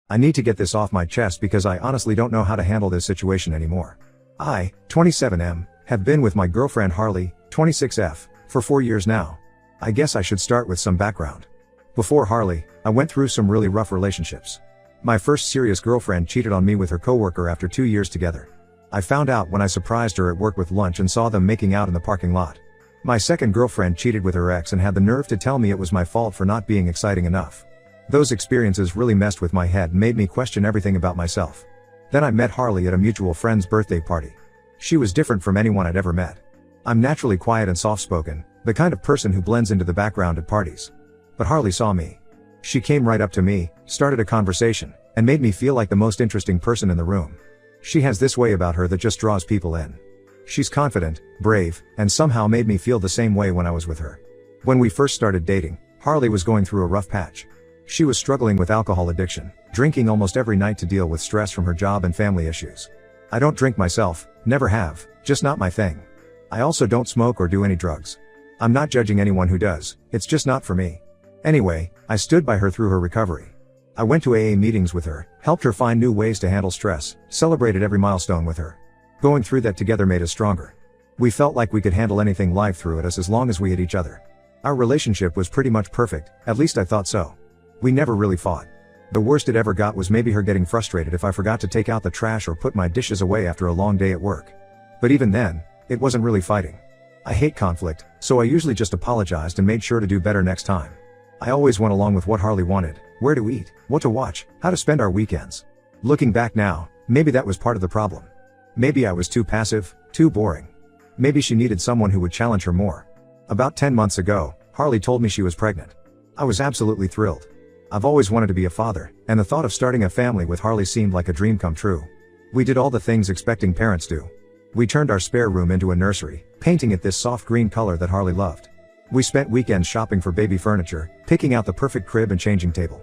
I need to get this off my chest because I honestly don't know how to handle this situation anymore. I, 27M, have been with my girlfriend Harley, 26F, for 4 years now. I guess I should start with some background. Before Harley, I went through some really rough relationships. My first serious girlfriend cheated on me with her coworker after 2 years together. I found out when I surprised her at work with lunch and saw them making out in the parking lot. My second girlfriend cheated with her ex and had the nerve to tell me it was my fault for not being exciting enough. Those experiences really messed with my head and made me question everything about myself. Then I met Harley at a mutual friend's birthday party. She was different from anyone I'd ever met. I'm naturally quiet and soft-spoken, the kind of person who blends into the background at parties. But Harley saw me. She came right up to me, started a conversation, and made me feel like the most interesting person in the room. She has this way about her that just draws people in. She's confident, brave, and somehow made me feel the same way when I was with her. When we first started dating, Harley was going through a rough patch. She was struggling with alcohol addiction, drinking almost every night to deal with stress from her job and family issues. I don't drink myself, never have, just not my thing. I also don't smoke or do any drugs. I'm not judging anyone who does, it's just not for me. Anyway, I stood by her through her recovery. I went to AA meetings with her, helped her find new ways to handle stress, celebrated every milestone with her. Going through that together made us stronger. We felt like we could handle anything life threw at us as long as we had each other. Our relationship was pretty much perfect, at least I thought so. We never really fought. The worst it ever got was maybe her getting frustrated if I forgot to take out the trash or put my dishes away after a long day at work. But even then, it wasn't really fighting. I hate conflict, so I usually just apologized and made sure to do better next time. I always went along with what Harley wanted, where to eat, what to watch, how to spend our weekends. Looking back now, maybe that was part of the problem. Maybe I was too passive, too boring. Maybe she needed someone who would challenge her more. About 10 months ago, Harley told me she was pregnant. I was absolutely thrilled. I've always wanted to be a father, and the thought of starting a family with Harley seemed like a dream come true. We did all the things expecting parents do. We turned our spare room into a nursery, painting it this soft green color that Harley loved. We spent weekends shopping for baby furniture, picking out the perfect crib and changing table.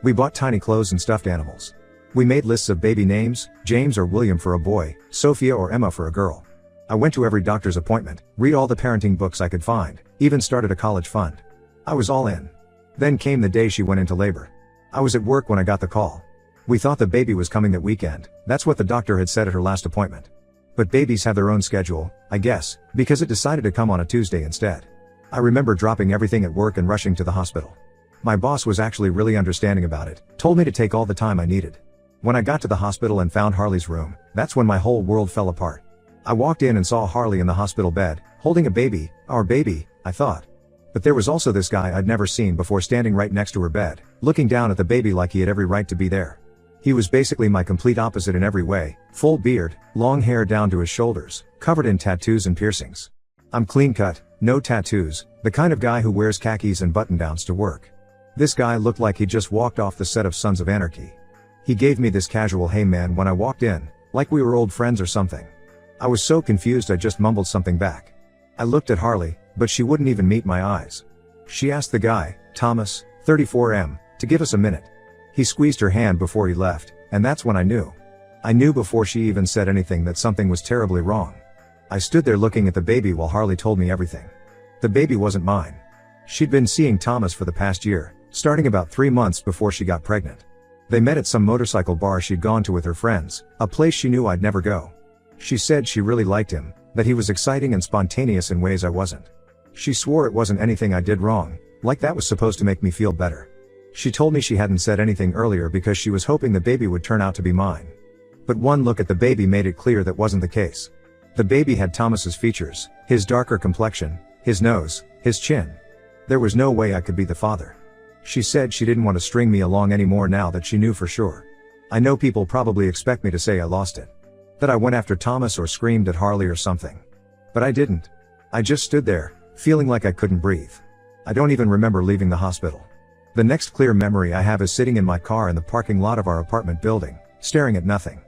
We bought tiny clothes and stuffed animals. We made lists of baby names, James or William for a boy, Sophia or Emma for a girl. I went to every doctor's appointment, read all the parenting books I could find, even started a college fund. I was all in. Then came the day she went into labor. I was at work when I got the call. We thought the baby was coming that weekend, that's what the doctor had said at her last appointment. But babies have their own schedule, I guess, because it decided to come on a Tuesday instead. I remember dropping everything at work and rushing to the hospital. My boss was actually really understanding about it, told me to take all the time I needed. When I got to the hospital and found Harley's room, that's when my whole world fell apart. I walked in and saw Harley in the hospital bed, holding a baby, our baby, I thought. But there was also this guy I'd never seen before standing right next to her bed, looking down at the baby like he had every right to be there. He was basically my complete opposite in every way, full beard, long hair down to his shoulders, covered in tattoos and piercings. I'm clean cut, no tattoos, the kind of guy who wears khakis and button-downs to work. This guy looked like he'd just walked off the set of Sons of Anarchy. He gave me this casual "hey man" when I walked in, like we were old friends or something. I was so confused I just mumbled something back. I looked at Harley, but she wouldn't even meet my eyes. She asked the guy, Thomas, 34M, to give us a minute. He squeezed her hand before he left, and that's when I knew. I knew before she even said anything that something was terribly wrong. I stood there looking at the baby while Harley told me everything. The baby wasn't mine. She'd been seeing Thomas for the past year, starting about 3 months before she got pregnant. They met at some motorcycle bar she'd gone to with her friends, a place she knew I'd never go. She said she really liked him, that he was exciting and spontaneous in ways I wasn't. She swore it wasn't anything I did wrong, like that was supposed to make me feel better. She told me she hadn't said anything earlier because she was hoping the baby would turn out to be mine. But one look at the baby made it clear that wasn't the case. The baby had Thomas's features, his darker complexion, his nose, his chin. There was no way I could be the father. She said she didn't want to string me along anymore now that she knew for sure. I know people probably expect me to say I lost it. That I went after Thomas or screamed at Harley or something. But I didn't. I just stood there, feeling like I couldn't breathe. I don't even remember leaving the hospital. The next clear memory I have is sitting in my car in the parking lot of our apartment building, staring at nothing.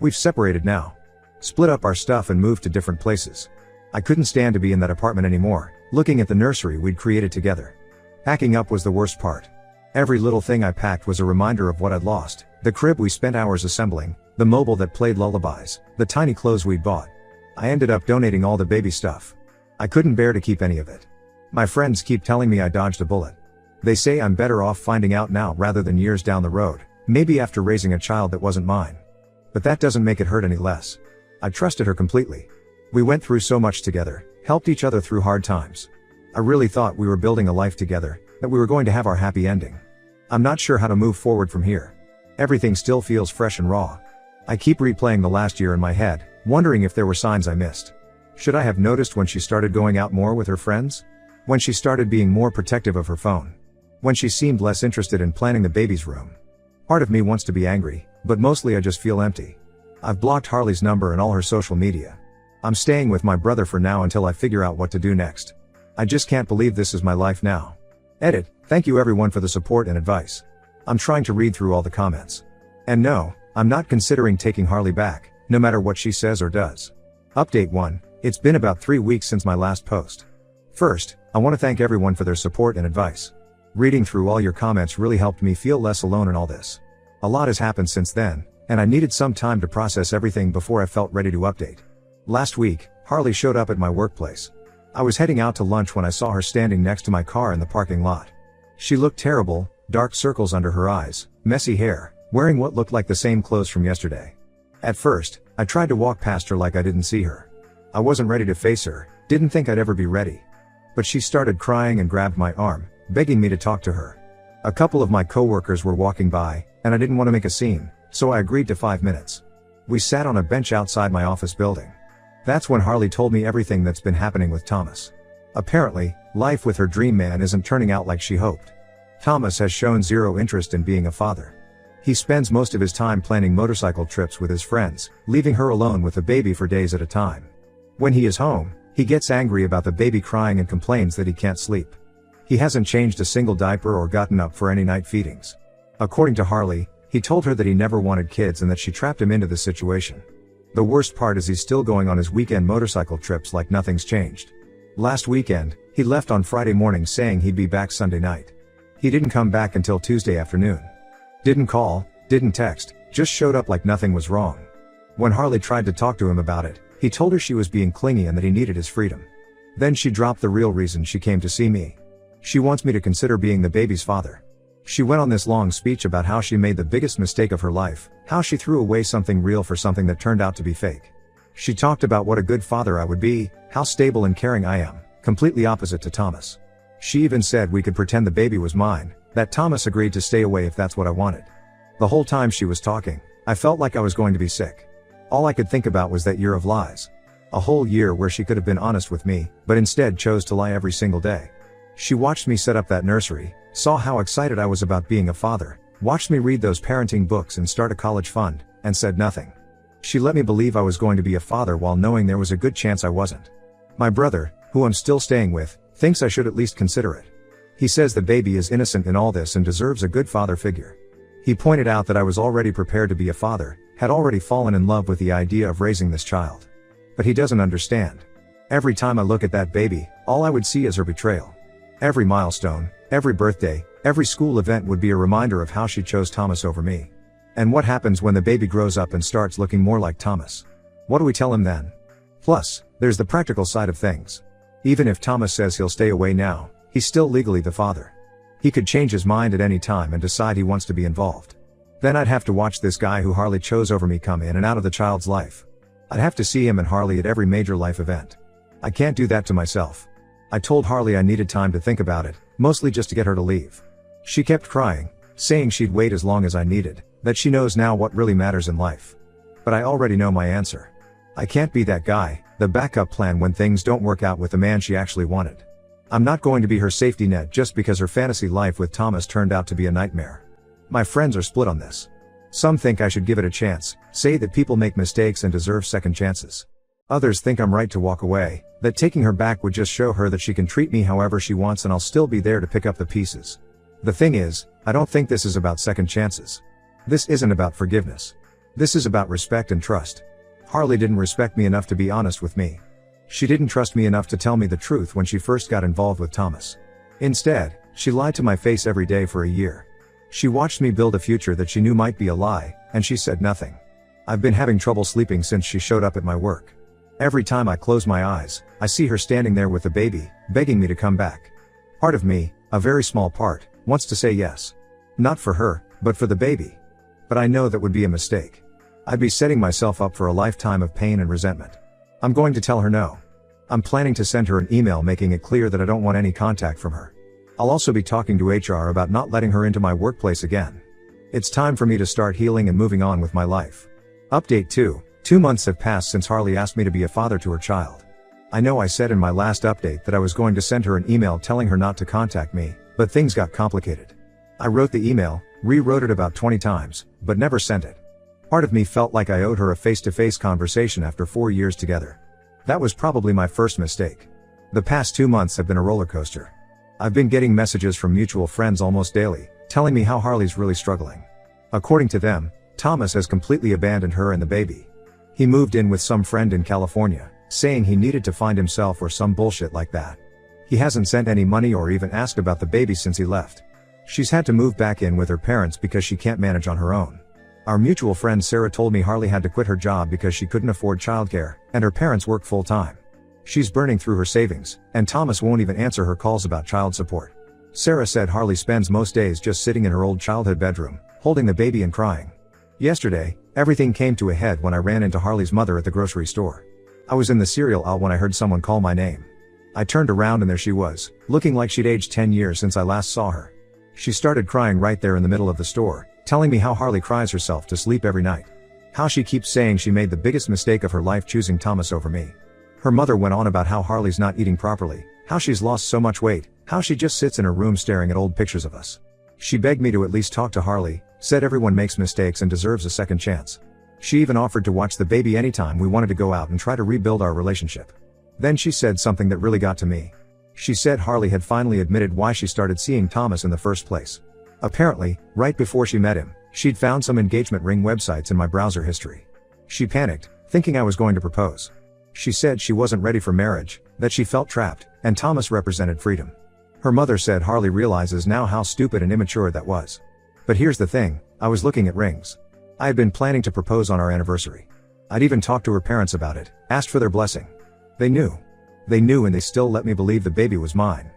We've separated now. Split up our stuff and moved to different places. I couldn't stand to be in that apartment anymore, looking at the nursery we'd created together. Packing up was the worst part. Every little thing I packed was a reminder of what I'd lost, the crib we spent hours assembling, the mobile that played lullabies, the tiny clothes we'd bought. I ended up donating all the baby stuff. I couldn't bear to keep any of it. My friends keep telling me I dodged a bullet. They say I'm better off finding out now rather than years down the road, Maybe after raising a child that wasn't mine. But that doesn't make it hurt any less. I trusted her completely. We went through so much together, helped each other through hard times. I really thought we were building a life together, that we were going to have our happy ending. I'm not sure how to move forward from here. Everything still feels fresh and raw. I keep replaying the last year in my head, wondering if there were signs I missed. Should I have noticed when she started going out more with her friends? When she started being more protective of her phone? When she seemed less interested in planning the baby's room? Part of me wants to be angry, but mostly I just feel empty. I've blocked Harley's number and all her social media. I'm staying with my brother for now until I figure out what to do next. I just can't believe this is my life now. Edit. Thank you everyone for the support and advice. I'm trying to read through all the comments. And no, I'm not considering taking Harley back, no matter what she says or does. Update 1. It's been about 3 weeks since my last post. First, I want to thank everyone for their support and advice. Reading through all your comments really helped me feel less alone in all this. A lot has happened since then, and I needed some time to process everything before I felt ready to update. Last week, Harley showed up at my workplace. I was heading out to lunch when I saw her standing next to my car in the parking lot. She looked terrible, dark circles under her eyes, messy hair, wearing what looked like the same clothes from yesterday. At first, I tried to walk past her like I didn't see her. I wasn't ready to face her, didn't think I'd ever be ready. But she started crying and grabbed my arm, begging me to talk to her. A couple of my coworkers were walking by, and I didn't want to make a scene, so I agreed to 5 minutes. We sat on a bench outside my office building. That's when Harley told me everything that's been happening with Thomas. Apparently, life with her dream man isn't turning out like she hoped. Thomas has shown zero interest in being a father. He spends most of his time planning motorcycle trips with his friends, leaving her alone with the baby for days at a time. When he is home, he gets angry about the baby crying and complains that he can't sleep. He hasn't changed a single diaper or gotten up for any night feedings. According to Harley, he told her that he never wanted kids and that she trapped him into this situation. The worst part is he's still going on his weekend motorcycle trips like nothing's changed. Last weekend, he left on Friday morning saying he'd be back Sunday night. He didn't come back until Tuesday afternoon. Didn't call, didn't text, just showed up like nothing was wrong. When Harley tried to talk to him about it, he told her she was being clingy and that he needed his freedom. Then she dropped the real reason she came to see me. She wants me to consider being the baby's father. She went on this long speech about how she made the biggest mistake of her life, how she threw away something real for something that turned out to be fake. She talked about what a good father I would be, how stable and caring I am, completely opposite to Thomas. She even said we could pretend the baby was mine, that Thomas agreed to stay away if that's what I wanted. The whole time she was talking, I felt like I was going to be sick. All I could think about was that year of lies. A whole year where she could have been honest with me, but instead chose to lie every single day. She watched me set up that nursery, saw how excited I was about being a father, watched me read those parenting books and start a college fund, and said nothing. She let me believe I was going to be a father while knowing there was a good chance I wasn't. My brother, who I'm still staying with, thinks I should at least consider it. He says the baby is innocent in all this and deserves a good father figure. He pointed out that I was already prepared to be a father, had already fallen in love with the idea of raising this child. But he doesn't understand. Every time I look at that baby, all I would see is her betrayal. Every milestone, every birthday, every school event would be a reminder of how she chose Thomas over me. And what happens when the baby grows up and starts looking more like Thomas? What do we tell him then? Plus, there's the practical side of things. Even if Thomas says he'll stay away now, he's still legally the father. He could change his mind at any time and decide he wants to be involved. Then I'd have to watch this guy who Harley chose over me come in and out of the child's life. I'd have to see him and Harley at every major life event. I can't do that to myself. I told Harley I needed time to think about it, mostly just to get her to leave. She kept crying, saying she'd wait as long as I needed, that she knows now what really matters in life. But I already know my answer. I can't be that guy, the backup plan when things don't work out with the man she actually wanted. I'm not going to be her safety net just because her fantasy life with Thomas turned out to be a nightmare. My friends are split on this. Some think I should give it a chance, say that people make mistakes and deserve second chances. Others think I'm right to walk away, that taking her back would just show her that she can treat me however she wants and I'll still be there to pick up the pieces. The thing is, I don't think this is about second chances. This isn't about forgiveness. This is about respect and trust. Harley didn't respect me enough to be honest with me. She didn't trust me enough to tell me the truth when she first got involved with Thomas. Instead, she lied to my face every day for a year. She watched me build a future that she knew might be a lie, and she said nothing. I've been having trouble sleeping since she showed up at my work. Every time I close my eyes, I see her standing there with the baby, begging me to come back. Part of me, a very small part, wants to say yes. Not for her, but for the baby. But I know that would be a mistake. I'd be setting myself up for a lifetime of pain and resentment. I'm going to tell her no. I'm planning to send her an email making it clear that I don't want any contact from her. I'll also be talking to HR about not letting her into my workplace again. It's time for me to start healing and moving on with my life. Update 2. 2 months have passed since Harley asked me to be a father to her child. I know I said in my last update that I was going to send her an email telling her not to contact me, but things got complicated. I wrote the email, rewrote it about 20 times, but never sent it. Part of me felt like I owed her a face-to-face conversation after 4 years together. That was probably my first mistake. The past 2 months have been a roller coaster. I've been getting messages from mutual friends almost daily, telling me how Harley's really struggling. According to them, Thomas has completely abandoned her and the baby. He moved in with some friend in California, saying he needed to find himself or some bullshit like that. He hasn't sent any money or even asked about the baby since he left. She's had to move back in with her parents because she can't manage on her own. Our mutual friend Sarah told me Harley had to quit her job because she couldn't afford childcare, and her parents work full-time. She's burning through her savings, and Thomas won't even answer her calls about child support. Sarah said Harley spends most days just sitting in her old childhood bedroom, holding the baby and crying. Yesterday, everything came to a head when I ran into Harley's mother at the grocery store. I was in the cereal aisle when I heard someone call my name. I turned around and there she was, looking like she'd aged 10 years since I last saw her. She started crying right there in the middle of the store, telling me how Harley cries herself to sleep every night. How she keeps saying she made the biggest mistake of her life choosing Thomas over me. Her mother went on about how Harley's not eating properly, how she's lost so much weight, how she just sits in her room staring at old pictures of us. She begged me to at least talk to Harley, said everyone makes mistakes and deserves a second chance. She even offered to watch the baby anytime we wanted to go out and try to rebuild our relationship. Then she said something that really got to me. She said Harley had finally admitted why she started seeing Thomas in the first place. Apparently, right before she met him, she'd found some engagement ring websites in my browser history. She panicked, thinking I was going to propose. She said she wasn't ready for marriage, that she felt trapped, and Thomas represented freedom. Her mother said Harley realizes now how stupid and immature that was. But here's the thing, I was looking at rings. I had been planning to propose on our anniversary. I'd even talked to her parents about it, asked for their blessing. They knew. They knew and they still let me believe the baby was mine.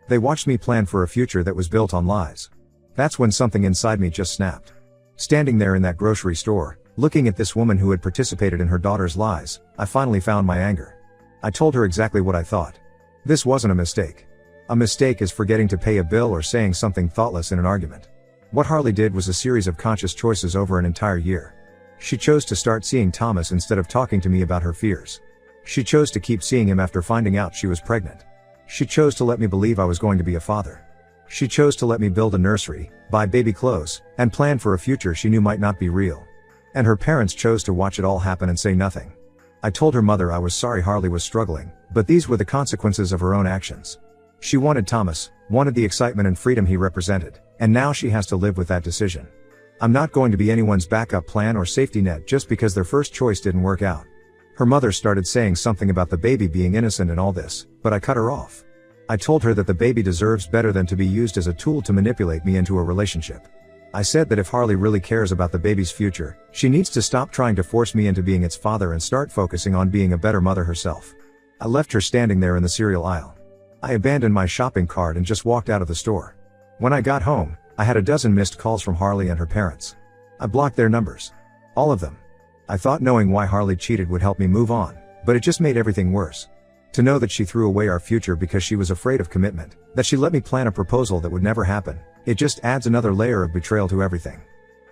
They watched me plan for a future that was built on lies. That's when something inside me just snapped. Standing there in that grocery store, looking at this woman who had participated in her daughter's lies, I finally found my anger. I told her exactly what I thought. This wasn't a mistake. A mistake is forgetting to pay a bill or saying something thoughtless in an argument. What Harley did was a series of conscious choices over an entire year. She chose to start seeing Thomas instead of talking to me about her fears. She chose to keep seeing him after finding out she was pregnant. She chose to let me believe I was going to be a father. She chose to let me build a nursery, buy baby clothes, and plan for a future she knew might not be real. And her parents chose to watch it all happen and say nothing. I told her mother I was sorry Harley was struggling, but these were the consequences of her own actions. She wanted Thomas, wanted the excitement and freedom he represented, and now she has to live with that decision. I'm not going to be anyone's backup plan or safety net just because their first choice didn't work out. Her mother started saying something about the baby being innocent and all this, but I cut her off. I told her that the baby deserves better than to be used as a tool to manipulate me into a relationship. I said that if Harley really cares about the baby's future, she needs to stop trying to force me into being its father and start focusing on being a better mother herself. I left her standing there in the cereal aisle. I abandoned my shopping cart and just walked out of the store. When I got home, I had a dozen missed calls from Harley and her parents. I blocked their numbers. All of them. I thought knowing why Harley cheated would help me move on, but it just made everything worse. To know that she threw away our future because she was afraid of commitment, that she let me plan a proposal that would never happen, it just adds another layer of betrayal to everything.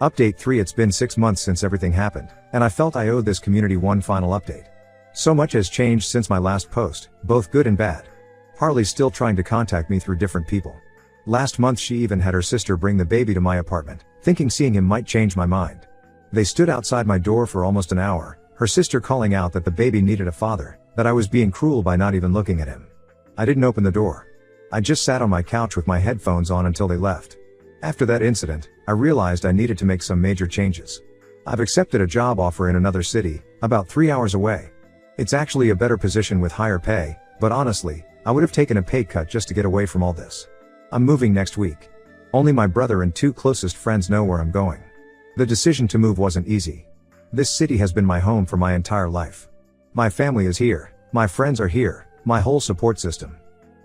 Update 3. It's been 6 months since everything happened, and I felt I owed this community one final update. So much has changed since my last post, both good and bad. Harley's still trying to contact me through different people. Last month she even had her sister bring the baby to my apartment, thinking seeing him might change my mind. They stood outside my door for almost an hour, her sister calling out that the baby needed a father, that I was being cruel by not even looking at him. I didn't open the door. I just sat on my couch with my headphones on until they left. After that incident, I realized I needed to make some major changes. I've accepted a job offer in another city, about 3 hours away. It's actually a better position with higher pay, but honestly, I would have taken a pay cut just to get away from all this. I'm moving next week. Only my brother and 2 closest friends know where I'm going. The decision to move wasn't easy. This city has been my home for my entire life. My family is here, my friends are here, my whole support system.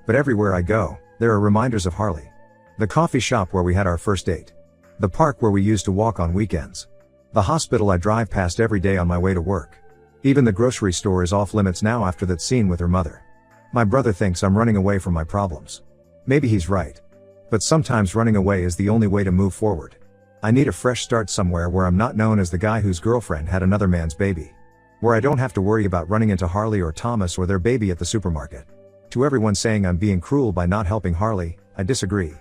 But everywhere I go, there are reminders of Harley. The coffee shop where we had our first date. The park where we used to walk on weekends. The hospital I drive past every day on my way to work. Even the grocery store is off limits now after that scene with her mother. My brother thinks I'm running away from my problems. Maybe he's right. But sometimes running away is the only way to move forward. I need a fresh start somewhere where I'm not known as the guy whose girlfriend had another man's baby. Where I don't have to worry about running into Harley or Thomas or their baby at the supermarket. To everyone saying I'm being cruel by not helping Harley, I disagree.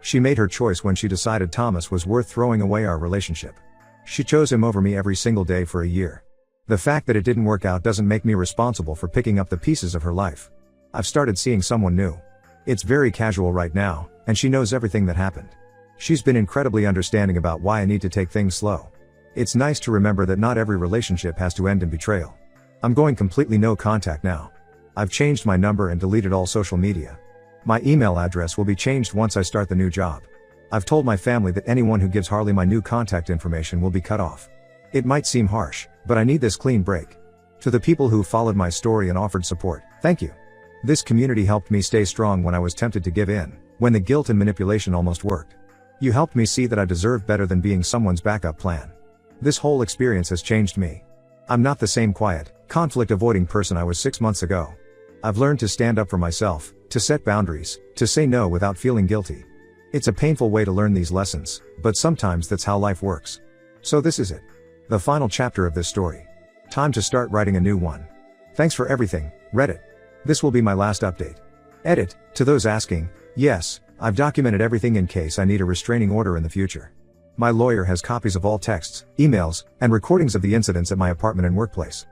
She made her choice when she decided Thomas was worth throwing away our relationship. She chose him over me every single day for a year. The fact that it didn't work out doesn't make me responsible for picking up the pieces of her life. I've started seeing someone new. It's very casual right now, and she knows everything that happened. She's been incredibly understanding about why I need to take things slow. It's nice to remember that not every relationship has to end in betrayal. I'm going completely no contact now. I've changed my number and deleted all social media. My email address will be changed once I start the new job. I've told my family that anyone who gives Harley my new contact information will be cut off. It might seem harsh, but I need this clean break. To the people who followed my story and offered support, thank you. This community helped me stay strong when I was tempted to give in, when the guilt and manipulation almost worked. You helped me see that I deserve better than being someone's backup plan. This whole experience has changed me. I'm not the same quiet, conflict-avoiding person I was 6 months ago. I've learned to stand up for myself, to set boundaries, to say no without feeling guilty. It's a painful way to learn these lessons, but sometimes that's how life works. So this is it. The final chapter of this story. Time to start writing a new one. Thanks for everything, Reddit. This will be my last update. Edit, to those asking, yes, I've documented everything in case I need a restraining order in the future. My lawyer has copies of all texts, emails, and recordings of the incidents at my apartment and workplace.